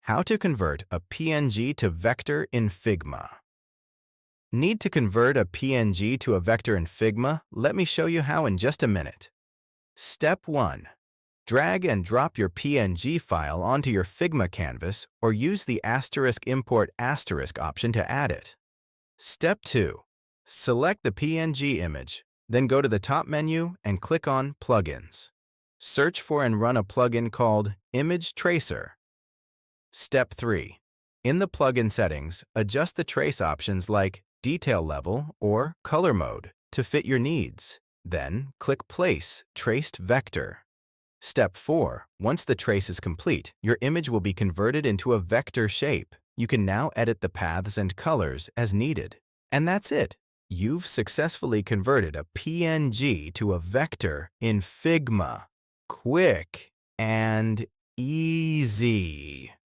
How to convert a PNG to vector in Figma. Need to convert a PNG to a vector in Figma? Let me show you how in just a minute. Step 1. Drag and drop your PNG file onto your Figma canvas or use the *import* option to add it. Step 2. Select the PNG image, then go to the top menu and click on Plugins. Search for and run a plugin called Image Tracer. Step 3. In the plugin settings, adjust the trace options like Detail Level or Color Mode to fit your needs. Then, click Place Traced Vector. Step 4. Once the trace is complete, your image will be converted into a vector shape. You can now edit the paths and colors as needed. And that's it. You've successfully converted a PNG to a vector in Figma. Quick and easy.